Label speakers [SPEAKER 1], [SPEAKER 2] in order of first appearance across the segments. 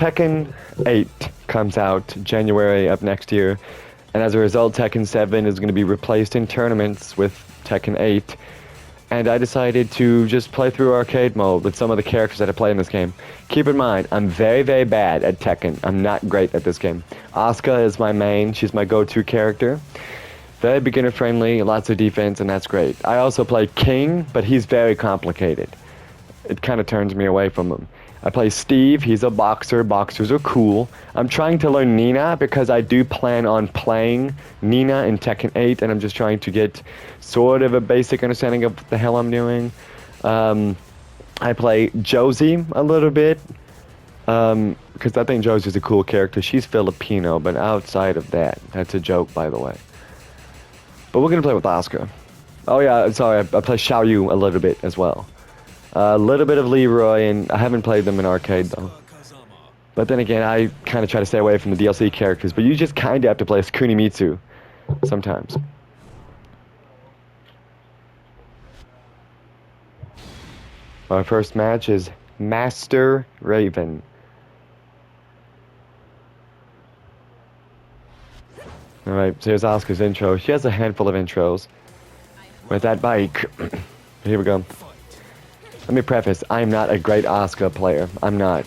[SPEAKER 1] Tekken 8 comes out January of next year, and as a result, Tekken 7 is going to be replaced in tournaments with Tekken 8. And I decided to just play through arcade mode with some of the characters that I play in this game. Keep in mind, I'm very, very bad at Tekken. I'm not great at this game. Asuka is my main. She's my go-to character. Very beginner-friendly, lots of defense, and that's great. I also play King, but he's very complicated. It kind of turns me away from him. I play Steve. He's a boxer. Boxers are cool. I'm trying to learn Nina because I do plan on playing Nina in Tekken 8, and I'm just trying to get sort of a basic understanding of what the hell I'm doing. I play Josie a little bit because I think Josie's a cool character. She's Filipino, but outside of that, that's a joke, by the way. But we're going to play with Asuka. Oh yeah, sorry, I play Xiaoyu a little bit as well. A little bit of Leroy, and I haven't played them in arcade though. But then again, I kind of try to stay away from the DLC characters, but you just kind of have to play as Kunimitsu sometimes. Our first match is Master Raven. Alright, so here's Asuka's intro. She has a handful of intros. With that bike. Here we go. Let me preface, I'm not a great Asuka player. I'm not.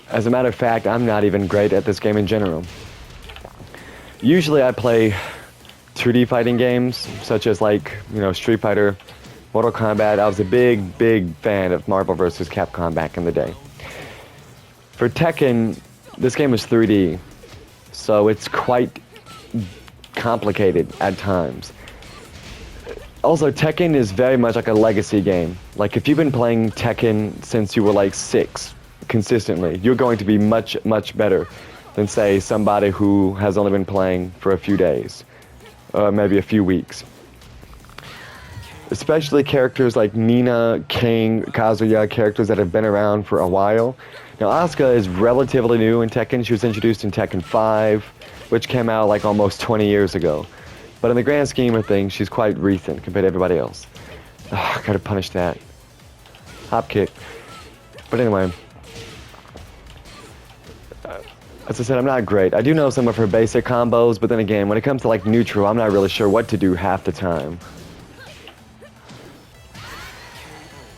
[SPEAKER 1] As a matter of fact, I'm not even great at this game in general. Usually I play 2D fighting games, such as like, you know, Street Fighter, Mortal Kombat. I was a big, big fan of Marvel vs. Capcom back in the day. For Tekken, this game is 3D, so it's quite complicated at times. Also, Tekken is very much like a legacy game. Like, if you've been playing Tekken since you were like 6, consistently, you're going to be much, much better than, say, somebody who has only been playing for a few days, or maybe a few weeks. Especially characters like Nina, King, Kazuya, characters that have been around for a while. Now, Asuka is relatively new in Tekken. She was introduced in Tekken 5, which came out like almost 20 years ago. But in the grand scheme of things, she's quite recent compared to everybody else. I gotta punish that. Hop kick. But anyway. As I said, I'm not great. I do know some of her basic combos, but then again, when it comes to like neutral, I'm not really sure what to do half the time.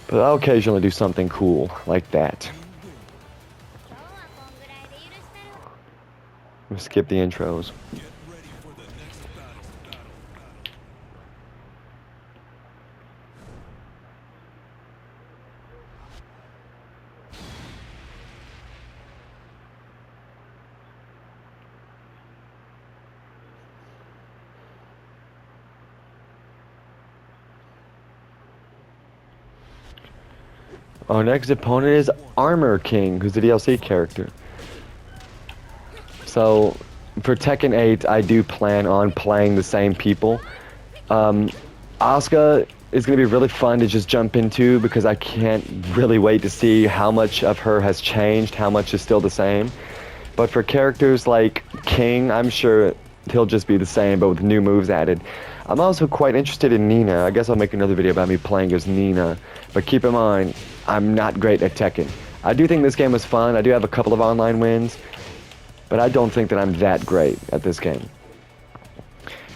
[SPEAKER 1] But I'll occasionally do something cool like that. I'm gonna skip the intros. Our next opponent is Armor King, who's the DLC character. So, for Tekken 8, I do plan on playing the same people. Asuka is going to be really fun to just jump into because I can't really wait to see how much of her has changed, how much is still the same. But for characters like King, I'm sure he'll just be the same, but with new moves added. I'm also quite interested in Nina. I guess I'll make another video about me playing as Nina. But keep in mind, I'm not great at Tekken. I do think this game was fun. I do have a couple of online wins. But I don't think that I'm that great at this game.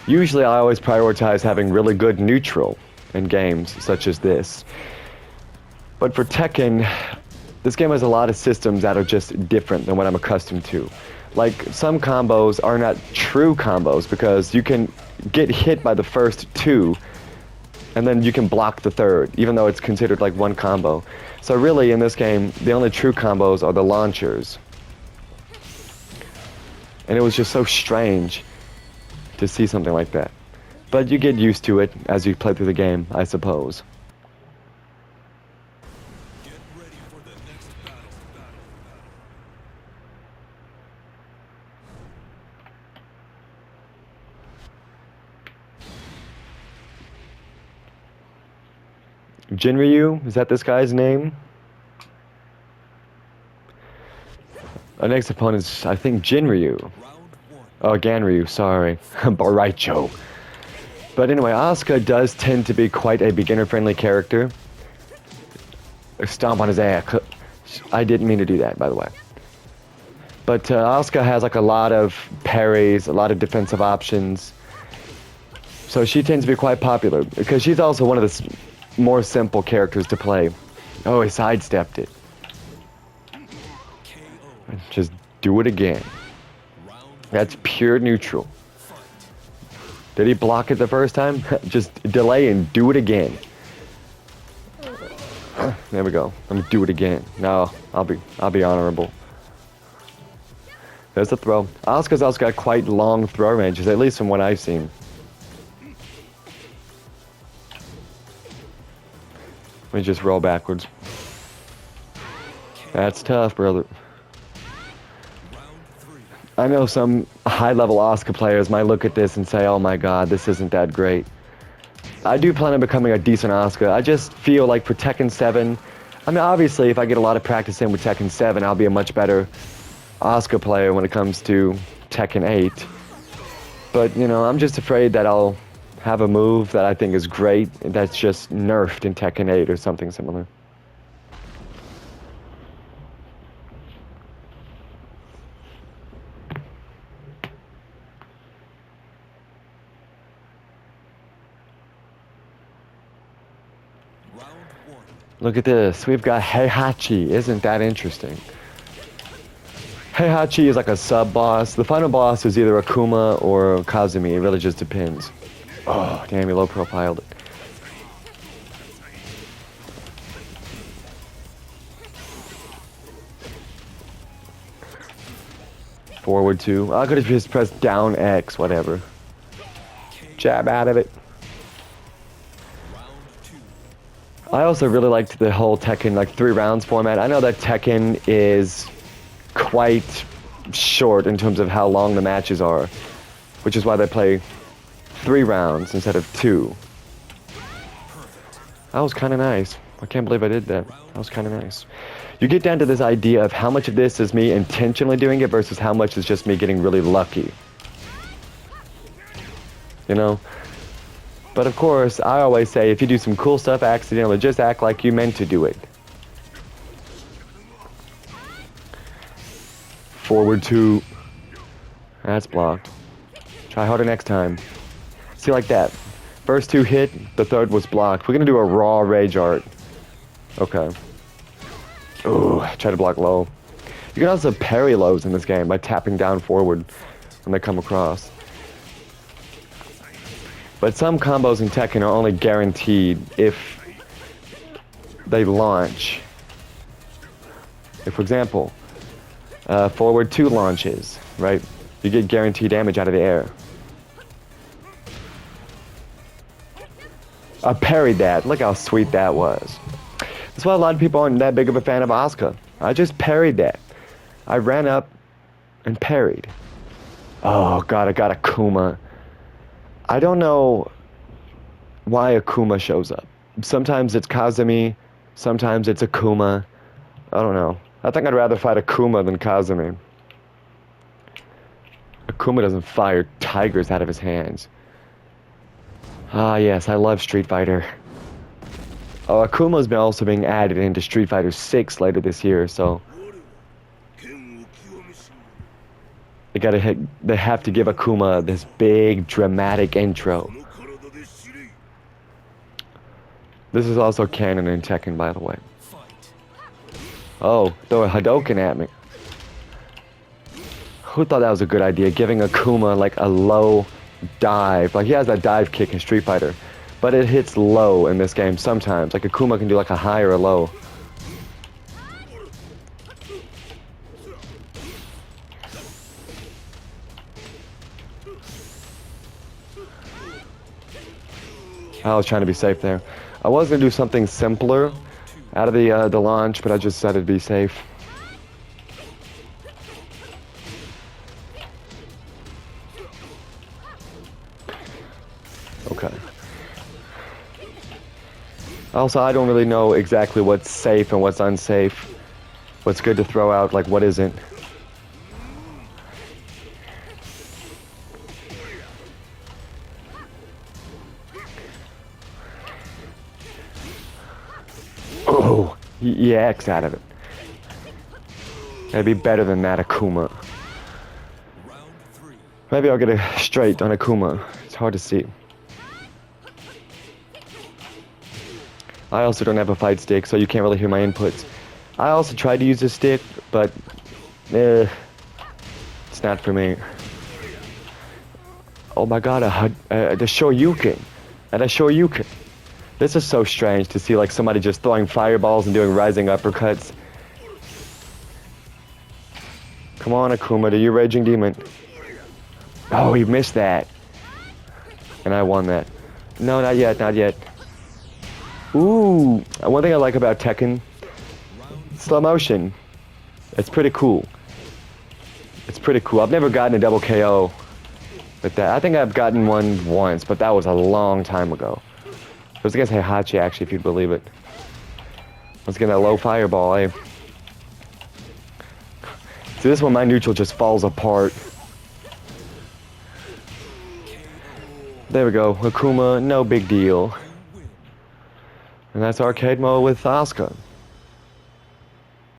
[SPEAKER 1] Usually I always prioritize having really good neutral in games such as this. But for Tekken, this game has a lot of systems that are just different than what I'm accustomed to. Like, some combos are not true combos because you can get hit by the first 2 and then you can block the third, even though it's considered like one combo. So really, in this game, the only true combos are the launchers. And it was just so strange to see something like that. But you get used to it as you play through the game, I suppose. Jinryu, is that this guy's name? Our next opponent is, I think, Jinryu. Oh, Ganryu, sorry. Alright, Joe. But anyway, Asuka does tend to be quite a beginner-friendly character. Stomp on his ass. I didn't mean to do that, by the way. But Asuka has like a lot of parries, a lot of defensive options. So she tends to be quite popular because she's also one of the more simple characters to play. Oh, he sidestepped it. Just do it again. That's pure neutral. Did he block it the first time? Just delay and do it again. There we go. Let me do it again. No, I'll be honorable. There's the throw. Asuka's also got quite long throw ranges, at least from what I've seen. Let me just roll backwards. That's tough, brother. I know some high-level Asuka players might look at this and say, oh my god, this isn't that great. I do plan on becoming a decent Asuka. I just feel like for Tekken 7, I mean, obviously, if I get a lot of practice in with Tekken 7, I'll be a much better Asuka player when it comes to Tekken 8. But, you know, I'm just afraid that I'll have a move that I think is great that's just nerfed in Tekken 8 or something similar. Look at this. We've got Heihachi. Isn't that interesting? Heihachi is like a sub-boss. The final boss is either Akuma or Kazumi. It really just depends. Oh, damn, he low-profiled it. Forward 2. I could have just pressed down X, whatever. Jab out of it. I also really liked the whole Tekken, like, 3 rounds format. I know that Tekken is quite short in terms of how long the matches are, which is why they play 3 rounds instead of 2. That was kind of nice. I can't believe I did that. That was kind of nice. You get down to this idea of how much of this is me intentionally doing it versus how much is just me getting really lucky. You know? But of course, I always say, if you do some cool stuff accidentally, just act like you meant to do it. Forward 2. That's blocked. Try harder next time. See, like that. First 2 hit, the third was blocked. We're gonna do a raw rage art. Okay. Ooh, try to block low. You can also parry lows in this game by tapping down forward when they come across. But some combos in Tekken are only guaranteed if they launch. If, for example, forward 2 launches, right? You get guaranteed damage out of the air. I parried that. Look how sweet that was. That's why a lot of people aren't that big of a fan of Asuka. I just parried that. I ran up and parried. Oh god, I got Akuma. I don't know why Akuma shows up. Sometimes it's Kazumi, sometimes it's Akuma. I don't know. I think I'd rather fight Akuma than Kazumi. Akuma doesn't fire tigers out of his hands. Ah yes, I love Street Fighter. Oh, Akuma's been also being added into Street Fighter 6 later this year, so they have to give Akuma this big dramatic intro. This is also canon in Tekken, by the way. Oh, throw a Hadouken at me. Who thought that was a good idea? Giving Akuma like a low dive. Like he has that dive kick in Street Fighter, but it hits low in this game sometimes. Like Akuma can do like a high or a low. I was trying to be safe there. I was gonna do something simpler out of the launch, but I just decided to be safe. Okay. Also, I don't really know exactly what's safe and what's unsafe. What's good to throw out, like what isn't. Oh, he X out of it. Maybe better than that, Akuma. Maybe I'll get a straight on Akuma. It's hard to see. I also don't have a fight stick, so you can't really hear my inputs. I also tried to use a stick, but it's not for me. Oh my god, the Shoryuken. And a Shoryuken. This is so strange to see like somebody just throwing fireballs and doing rising uppercuts. Come on, Akuma, do you Raging Demon? Oh, he missed that. And I won that. No, not yet, not yet. Ooh, one thing I like about Tekken, slow motion. It's pretty cool. It's pretty cool. I've never gotten a double KO with that. I think I've gotten one once, but that was a long time ago. It was against Heihachi, actually, if you'd believe it. Let's get that low fireball, eh? See, this one, my neutral just falls apart. There we go. Akuma, no big deal. And that's arcade mode with Asuka.